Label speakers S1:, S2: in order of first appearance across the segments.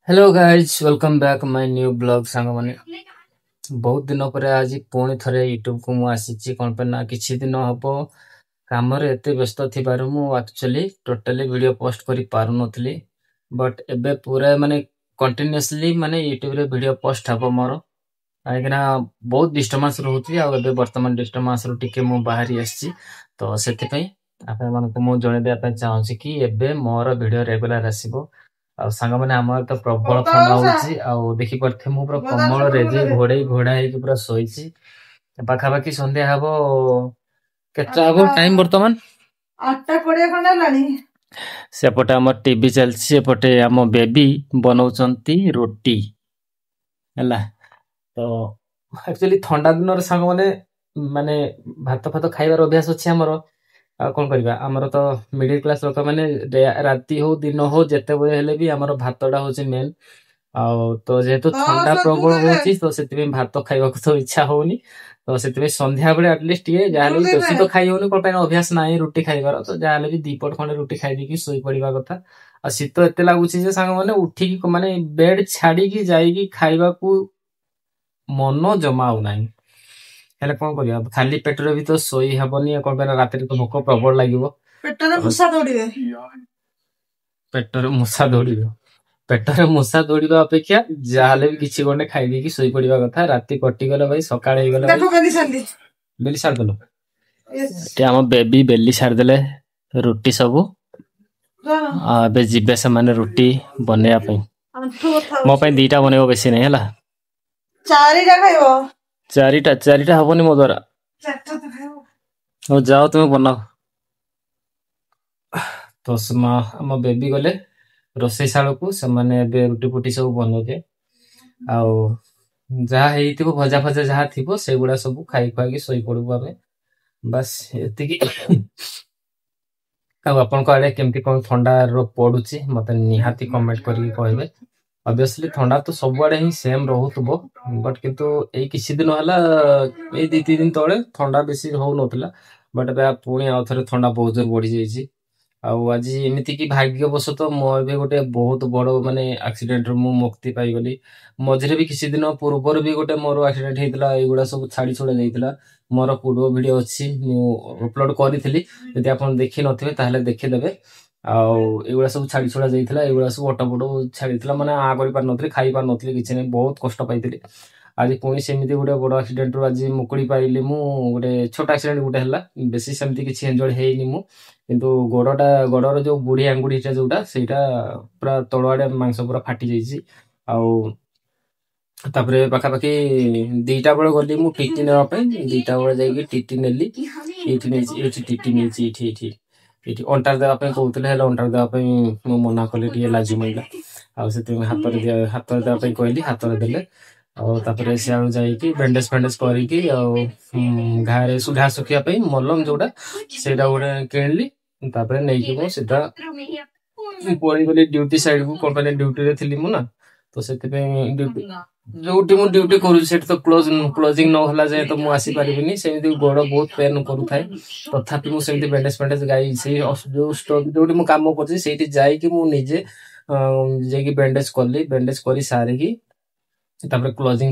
S1: Hello guys welcome back my new blog सांग माने बहुत दिन पर आज पुणी थरे यूट्यूब को मु आसीची कोन पे ना किछि दिन हबो काम रे एते व्यस्त थिबारु मु एक्चुअली टोटली वीडियो पोस्ट करि पारु नथली बट एबे पूरा माने कंटिन्यूअसली माने यूट्यूब रे वीडियो पोस्ट हबो मोर काहेकना बहुत डिस्टर्बेंस रहउची आ एबे वर्तमान डिस्टर्बेंस रु टिके मु बाहरी आसीची तो सेति पई आपन मानको मु जणे देया पे चाहूची कि एबे मोर वीडियो रेगुलर आसीबो ଆଉ ସାଙ୍ଗମାନେ ଆମର ତ ପ୍ରବଳ ଥଣ୍ଡା ହଉଛି ଆଉ ଦେଖି ପାରୁଥିବେ ମୁଁ ପୁରା କମଳରେ ଯେ ଘୋଡେଇ ଘୋଡା ହେଇକି ପୁରା ଶୋଇଛି ପାଖାପାଖି ସନ୍ଧ୍ୟା ହବ କେତେଟା ହବ ଟାଇମ ବର୍ତ୍ତମାନ
S2: 8:20 ଖଣ୍ଡେ ହେଲାଣି।
S1: ସେପଟେ ଆମର ଟିଭି ଚାଲିଛି ଏପଟେ ଆମ ବେବି ବନଉଛନ୍ତି ରୁଟି ହେଲା ତ ଆକ୍ଚୁଆଲି ଥଣ୍ଡା ଦିନରେ ସାଙ୍ଗମାନେ ମାନେ ଭାତ ଫାତ ଖାଇବାର ଅଭ୍ୟାସ ଅଛି ଆମର ଆଉ କଣ କରିବା ଆମର ତ ମିଡିଲ କ୍ଲାସ ଲୋକ ମାନେ ରାତି ହଉ ଦିନ ହଉ ଯେତେବେଳେ ହେଲେ ବି ଆମର ଭାତଟା ହଉଛି ମେନ୍ ଆଉ ତ ଯେହେତୁ ଥଣ୍ଡା ପ୍ରବଳ ହଉଛି ତ ସେଥିପାଇଁ ଭାତ ଖାଇବାକୁ ତ ଇଚ୍ଛା ହଉନି ତ ସେଥିପାଇଁ ସନ୍ଧ୍ୟା ବେଳେ ଆଟଲିଷ୍ଟ ଟିକେ ଯାହାହେଲେ ବି ବେଶୀ ତ ଖାଇ ହଉନି କଣ ପାଇଁ ଅଭ୍ୟାସ ନାହିଁ ରୁଟି ଖାଇବାର ତ ଯାହାହେଲେ ବି ଦିପଟ ଖଣ୍ଡେ ରୁଟି ଖାଇଦେଇକି ଶୋଇ ପଡିବା କଥା ଆଉ ଶୀତ ଏତେ ଲାଗୁଛି ଯେ ସାଙ୍ଗମାନେ ଉଠିକି ମାନେ ବେଡ ଛାଡିକି ଯାଇକି ଖାଇବାକୁ ମନ ଜମା ହଉନାହିଁ ହେଲେ କଣ କରିବା ଖାଲି ପେଟରେ ବି ତ ଶୋଇ ହବନି କଣ ପାଇଁ ରାତିରେ ତ ଭୋକ ପ୍ରବଳ ଲାଗିବ
S2: ପେଟରେ ମୂଷା ଦୌଡ଼ିବେ
S1: ପେଟରେ ମୂଷା ଦୌଡ଼ିବ ପେଟରେ ମୂଷା ଦୌଡ଼ିବା ଅପେକ୍ଷା ଯାହାହେଲେ ବି କିଛି ଗଣ୍ଡେ ଖାଇଦେଇକି ଶୋଇ ପଡିବା କଥା ରାତି କଟିଗଲେ ଭାଇ ସକାଳ ହେଇଗଲେ ବେଲି ସାରିଦେଲ ଏଠି ଆମ ବେବି ବେଲି ସାରିଦେଲେ ରୁଟି ସବୁ ଏବେ ଯିବେ ସେମାନେ ରୁଟି ବନେଇବା ପାଇଁ ମୋ ପାଇଁ ଦିଟା ବନେଇବ ବେଶୀ ନାହିଁ ହେଲା
S2: ଚାରିଟା ଖାଇବ
S1: ଚାରିଟା ହବନି ମୋ ଦ୍ୱାରା ହଉ ଯାଅ ତୁମେ ବନାଅ ତ ଆମ ବେବି ଗଲେ ରୋଷେଇ ଶାଳକୁ ସେମାନେ ଏବେ ରୁଟି ଫୁଟି ସବୁ ବନଉଥିବେ ଆଉ ଯାହା ହେଇଥିବ ଭଜା ଫଜା ଯାହା ଥିବ ସେଗୁଡା ସବୁ ଖାଇ ଖୁଆକି ଶୋଇ ପଡିବୁ ଆମେ ବାସ୍ ଏତିକି ଆଉ ଆପଣଙ୍କ ଆଡେ କେମିତି କଣ ଥଣ୍ଡା ପଡୁଛି ମତେ ନିହାତି କମେଣ୍ଟ କରିକି କହିବେ ଅବଭିୟସଲି ଥଣ୍ଡା ତ ସବୁଆଡେ ହିଁ ସେମ ରହୁଥିବ ବଟ୍ କିନ୍ତୁ ଏଇ କିଛି ଦିନ ହେଲା ଏଇ 2-3 ଦିନ ତଳେ ଥଣ୍ଡା ବେଶୀ ହଉନଥିଲା ବଟ୍ ଏବେ ପୁଣି ଆଉ ଥରେ ଥଣ୍ଡା ବହୁତ ଜୋର ବଢି ଯାଇଛି ଆଉ ଆଜି ଏମିତି କି ଭାଗ୍ୟବଶତଃ ମୋ ଏବେ ଗୋଟେ ବହୁତ ବଡ ମାନେ ଆକ୍ସିଡେଣ୍ଟରୁ ମୁଁ ମୁକ୍ତି ପାଇଗଲି ମଝିରେ ବି କିଛି ଦିନ ପୂର୍ବରୁ ବି ଗୋଟେ ମୋର ଆକ୍ସିଡେଣ୍ଟ ହେଇଥିଲା ଏଇଗୁଡା ସବୁ ଛାଡି ଛୁଡା ଯାଇଥିଲା ମୋର ପୂର୍ବ ଭିଡିଓ ଅଛି ମୁଁ ଅପଲୋଡ କରିଥିଲି ଯଦି ଆପଣ ଦେଖିନଥିବେ ତାହେଲେ ଦେଖିଦେବେ ଆଉ ଏଇଗୁଡା ସବୁ ଛାଡି ଛୁଡା ଯାଇଥିଲା ଏଇଗୁଡା ସବୁ ଅଟ ପଟ ଛାଡିଥିଲା ମାନେ କରିପାରୁନଥିଲି ଖାଇ ପାରୁନଥିଲି କିଛି ନାହିଁ ବହୁତ କଷ୍ଟ ପାଇଥିଲି ଆଜି ପୁଣି ସେମିତି ଗୋଟେ ବଡ ଆକ୍ସିଡେଣ୍ଟରୁ ଆଜି ମୁକୁଳି ପାରିଲି ମୁଁ ଗୋଟେ ଛୋଟ ଆକ୍ସିଡେଣ୍ଟ ଗୋଟେ ହେଲା ବେଶୀ ସେମିତି କିଛି ଏନ୍ଜୟ ହେଇନି ମୁଁ କିନ୍ତୁ ଗୋଡର ଯୋଉ ବୁଢୀ ଆଙ୍ଗୁଠିଟା ଯୋଉଟା ସେଇଟା ପୁରା ତଳ ଆଡେ ମାଂସ ପୁରା ଫାଟି ଯାଇଛି ଆଉ ତାପରେ ପାଖାପାଖି 2ଟା ବେଳେ ଗଲି ମୁଁ ଟିଟି ନେବା ପାଇଁ 2ଟା ବେଳେ ଯାଇକି ଟିଟି ନେଲି ଏଇଠି ନେଇଛି ଏଇଠି ଟିଟି ନେଇଛି ଏଇଠି ଅଣ୍ଟାରେ ଦେବା ପାଇଁ କହୁଥିଲେ ହେଲେ ଅଣ୍ଟାରେ ଦେବା ପାଇଁ ମୁଁ ମନା କଲି ଟିକେ ଲାଜ ମାଇଲା ଆଉ ସେଥିପାଇଁ ହାତରେ ଦେବା ପାଇଁ କହିଲି ହାତରେ ଦେଲେ ଆଉ ତାପରେ ସିଆଡୁ ଯାଇକି ବ୍ୟାଣ୍ଡେଜ ଫ୍ୟାଣ୍ଡେଜ କରିକି ଆଉ ଘା ଶୁଖିବା ପାଇଁ ମଲମ ଯୋଉଟା ସେଇଟା ଗୋଟେ କିଣିଲି ତାପରେ ନେଇକି ମୁଁ ସିଧା ପଳେଇଗଲି ଡ୍ୟୁଟି ସାଇଡକୁ କମ୍ପାନୀ ଡ୍ୟୁଟିରେ ଥିଲି ମୁଁ ନା ତ ସେଥିପାଇଁ ଯୋଉଠି ମୁଁ ଡ୍ୟୁଟି କରୁଛି ସେଠି ତ କ୍ଲୋଜିଂ ନହେଲା ଯାଏ ତ ମୁଁ ଆସିପାରିବିନି ସେମିତି ଗୋଡ ବହୁତ ପେନ୍ କରୁଥାଏ ତଥାପି ମୁଁ ସେମିତି ବ୍ୟାଣ୍ଡେଜ ଫ୍ୟାଣ୍ଡେଜ ଗାଇ ସେଇ ଯୋଉଠି ମୁଁ କାମ କରୁଛି ସେଇଠି ଯାଇକି ମୁଁ ନିଜେ ଯାଇକି ବ୍ୟାଣ୍ଡେଜ କରି ସାରିକି ତାପରେ କ୍ଲୋଜିଂ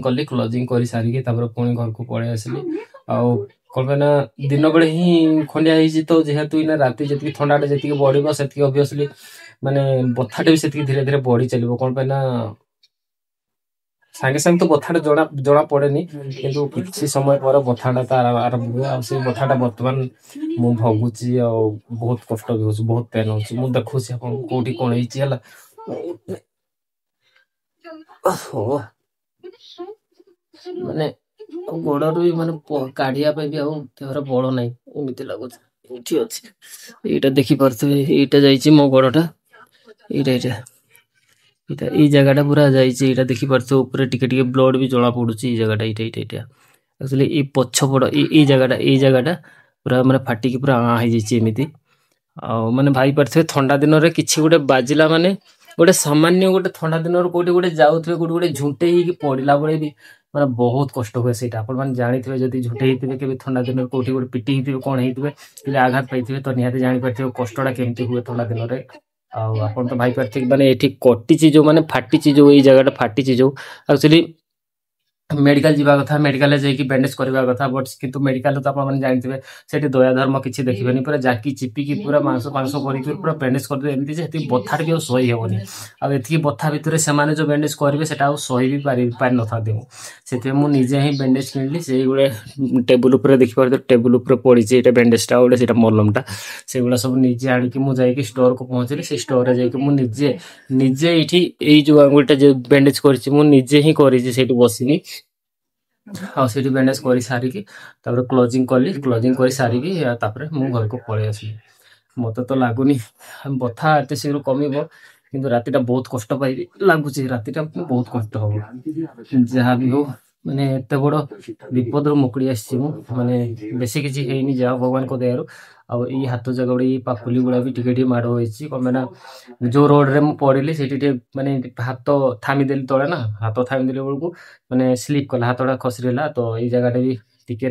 S1: କରି ସାରିକି ତାପରେ ପୁଣି ଘରକୁ ପଳେଇ ଆସିଲି ଆଉ କଣ ପାଇଁ ନା ଦିନ ବେଳେ ହିଁ ଖଣ୍ଡିଆ ହେଇଛି ତ ଯେହେତୁ ଏଇନା ରାତି ଯେତିକି ଥଣ୍ଡାଟା ଯେତିକି ବଢିବ ସେତିକି ଅବଭିୟସଲି ମାନେ ବଥାଟା ବି ସେତିକି ଧୀରେ ଧୀରେ ବଢି ଚାଲିବ କଣ ପାଇଁ ନା ସାଙ୍ଗେ ସାଙ୍ଗେ ତ ବଥାଟା ଜଣା ପଡେନି କିନ୍ତୁ କିଛି ସମୟ ପରେ ବଥାଟା ତ ଆରମ୍ଭ ହୁଏ ଆଉ ସେଇ ବଥାଟା ବର୍ତ୍ତମାନ ମୁଁ ଭୋଗୁଛି ଆଉ ବହୁତ କଷ୍ଟ ବି ହଉଛି ବହୁତ ପେନ୍ ହଉଛି ମୁଁ ଦେଖୁଛି ଆପଣ କୋଉଠି କଣ ହେଇଛି ହେଲା ମାନେ ଗୋଡରୁ ବି ମାନେ କାଢିବା ପାଇଁ ବି ଆଉ ଦେହର ବଳ ନାହିଁ ଏମିତି ଲାଗୁଛି ଏଇଠି ଅଛି ଏଇଟା ଦେଖିପାରୁଥିବେ ଏଇଟା ଯାଇଛି ମୋ ଗୋଡଟା ଏଇଟା ଏଇ ଜାଗାଟା ପୁରା ଯାଇଛି ଏଇଟା ଦେଖିପାରୁଥିବେ ଉପରେ ଟିକେ ଟିକେ ବ୍ଲଡ ବି ଜଣା ପଡୁଛି ଏଇ ଜାଗାଟା ଏଇଟା ଆକ୍ଚୁଆଲି ଏଇ ପଛପଟ ଏଇ ଜାଗାଟା ପୁରା ମାନେ ଫାଟିକି ପୁରା ହେଇଯାଇଛି ଏମିତି ଆଉ ମାନେ ଭାବି ପାରୁଥିବେ ଥଣ୍ଡା ଦିନରେ କିଛି ଗୋଟେ ବାଜିଲା ମାନେ ଗୋଟେ ସାମାନ୍ୟ ଗୋଟେ ଥଣ୍ଡା ଦିନରୁ କୋଉଠି ଗୋଟେ ଯାଉଥିବେ କୋଉଠି ଗୋଟେ ଝୁଣ୍ଟେଇ ହେଇକି ପଡିଲା ବେଳେ ବି ମାନେ ବହୁତ କଷ୍ଟ ହୁଏ ସେଇଟା ଆପଣ ମାନେ ଜାଣିଥିବେ ଯଦି ଝୁଣ୍ଟେଇ ହେଇଥିବେ କେବେ ଥଣ୍ଡା ଦିନରେ କୋଉଠି ଗୋଟେ ପିଟି ହେଇଥିବେ କଣ ହେଇଥିବେ ଯଦି ଆଘାତ ପାଇଥିବେ ତ ନିହାତି ଜାଣିପାରିଥିବେ କଷ୍ଟଟା କେମିତି ହୁଏ ଥଣ୍ଡା ଦିନରେ ଆଉ ଆପଣ ତ ଭାବିପାରୁଥିବେ ମାନେ ଏଠି କଟିଛି ଯୋଉ ମାନେ ଫାଟିଛି ଯୋଉ ଏଇ ଜାଗାଟା ଫାଟିଛି ଯୋଉ ଆକ୍ଚୁଆଲି ମେଡିକାଲ ଯିବା କଥା ମେଡିକାଲରେ ଯାଇକି ବ୍ୟାଣ୍ଡେଜ କରିବା କଥା ବଟ୍ କିନ୍ତୁ ମେଡିକାଲରେ ତ ଆପଣମାନେ ଜାଣିଥିବେ ସେଠି ଦୟା ଧର୍ମ କିଛି ଦେଖିବେନି ପୁରା ଜାକି ଚିପିକି ପୁରା ମାଂସ ଫାଂସ କରିକି ପୁରା ବ୍ୟାଣ୍ଡେଜ କରିଦେବେ ଏମିତି ଯେ ସେଠି ବଥାରେ ବି ଆଉ ସହି ହେବନି ଆଉ ଏତିକି ବଥା ଭିତରେ ସେମାନେ ଯୋଉ ବ୍ୟାଣ୍ଡେଜ କରିବେ ସେଟା ଆଉ ସହି ବି ପାରିନଥାନ୍ତି ମୁଁ ସେଥିପାଇଁ ମୁଁ ନିଜେ ହିଁ ବ୍ୟାଣ୍ଡେଜ କିଣିଲି ସେଇଗୁଡା ଟେବୁଲ ଉପରେ ଦେଖିପାରୁଥିବେ ଟେବୁଲ ଉପରେ ପଡିଛି ଏଇଟା ବ୍ୟାଣ୍ଡେଜଟା ଗୋଟେ ସେଇଟା ମଲମଟା ସେଗୁଡା ସବୁ ନିଜେ ଆଣିକି ମୁଁ ଯାଇକି ଷ୍ଟୋରକୁ ପହଞ୍ଚିଲି ସେଇ ଷ୍ଟୋରରେ ଯାଇକି ମୁଁ ନିଜେ ନିଜେ ଏଇଠି ଏଇ ଯୋଉ ଆଙ୍ଗୁଳିଟା ଯୋଉ ବ୍ୟାଣ୍ଡେଜ କରିଛି ମୁଁ ନିଜେ ହିଁ କରିଛି ସେଇଠୁ ବସିକି ଆଉ ସେଇଠି ବ୍ୟାଣ୍ଡେଜ କରି ସାରିକି ତାପରେ କ୍ଲୋଜିଂ କଲି କ୍ଲୋଜିଂ କରି ସାରିକି ତାପରେ ମୁଁ ଘରକୁ ପଳେଇ ଆସିଲି ମତେ ତ ଲାଗୁନି ବଥା ଏତେ ଶୀଘ୍ର କମିବ କିନ୍ତୁ ରାତିଟା ବହୁତ କଷ୍ଟ ପାଇବି ଲାଗୁଛି ରାତିଟା ବହୁତ କଷ୍ଟ ହବ ଯାହା ବି ହଉ ମାନେ ଏତେ ବଡ ବିପଦରୁ ମୁକୁଳି ଆସିଛି ମୁଁ ମାନେ ବେଶୀ କିଛି ହେଇନି ଯାହା ଭଗବାନଙ୍କ ଦୟାରୁ ଆଉ ଏଇ ହାତ ଜାଗା ଗୁଡା ଏଇ ପାପୁଲି ଗୁଡା ବି ଟିକେ ଟିକେ ମାଡ ହେଇଛି କଣ ପାଇଁ ନା ଯୋଉ ରୋଡରେ ମୁଁ ପଡିଲି ସେଇଠି ଟିକେ ମାନେ ହାତ ଥାମିଦେଲି ତଳେ ନା ହାତ ଥାମିଦେଲା ବେଳକୁ ମାନେ ସ୍ଲିପ କଲା ହାତଟା ଖସିଲା ତ ଏଇ ଜାଗାଟା ବି ଟିକେ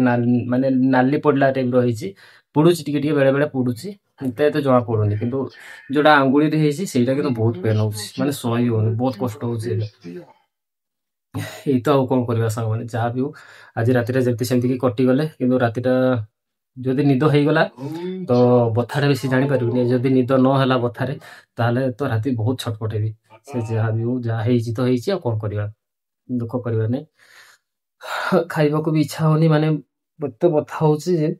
S1: ମାନେ ନାଲି ପଡିଲା ଟାଇପର ହେଇଛି ପୁଡୁଛି ଟିକେ ଟିକେ ବେଳେ ବେଳେ ପୁଡୁଛି ଏତେ ଜଣା ପଡୁନି କିନ୍ତୁ ଯୋଉଟା ଆଙ୍ଗୁଳିରେ ହେଇଛି ସେଇଟା କିନ୍ତୁ ବହୁତ ପେନ୍ ହଉଛି ମାନେ ସହି ହଉନି ବହୁତ କଷ୍ଟ ହଉଛି ଏଇ ତ ଆଉ କଣ କରିବା ସାଙ୍ଗମାନେ ଯାହା ବି ହଉ ଆଜି ରାତିଟା ଯେମିତି ସେମିତି କି କଟିଗଲେ କିନ୍ତୁ ରାତିଟା ଯଦି ନିଦ ହେଇଗଲା ତ ବଥାଟା ବେଶୀ ଜାଣିପାରିବିନି ଯଦି ନିଦ ନ ହେଲା ବଥାରେ ତାହେଲେ ତ ରାତି ବହୁତ ଛଟପଟେଇବି ସେ ଯାହା ବି ହଉ ଯାହା ହେଇଛି ତ ହେଇଛି ଆଉ କଣ କରିବା ଦୁଃଖ କରିବା ନାହିଁ ଖାଇବାକୁ ବି ଇଚ୍ଛା ହଉନି ମାନେ ଏତେ ବଥା ହଉଛି ଯେ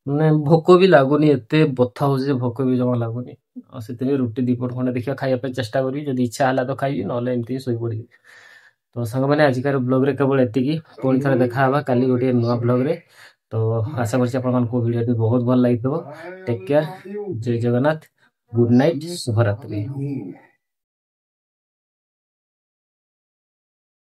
S1: ମାନେ ଭୋକ ବି ଲାଗୁନି ଏତେ ବଥା ହଉଛି ଯେ ଭୋକ ବି ଜମା ଲାଗୁନି ଆଉ ସେଥିପାଇଁ ରୁଟି ଦି ପଟ ଖଣ୍ଡେ ଦେଖିବା ଖାଇବା ପାଇଁ ଚେଷ୍ଟା କରିବି ଯଦି ଇଚ୍ଛା ହେଲା ତ ଖାଇବି ନହେଲେ ଏମିତି ହିଁ ଶୋଇପଡ଼ିବି ତ ସାଙ୍ଗମାନେ ଆଜିକାର ବ୍ଲଗ୍ରେ କେବଳ ଏତିକି ପୁଣି ଥରେ ଦେଖାହେବା କାଲି ଗୋଟିଏ ନୂଆ ବ୍ଲଗ୍ରେ ତ ଆଶା କରୁଛି ଆପଣମାନଙ୍କୁ ଭିଡ଼ିଓଟି ବହୁତ ଭଲ ଲାଗିଥିବ ଟେକ୍ କେୟାର ଜୟ ଜଗନ୍ନାଥ ଗୁଡ୍ ନାଇଟ୍ ଶୁଭରାତ୍ରି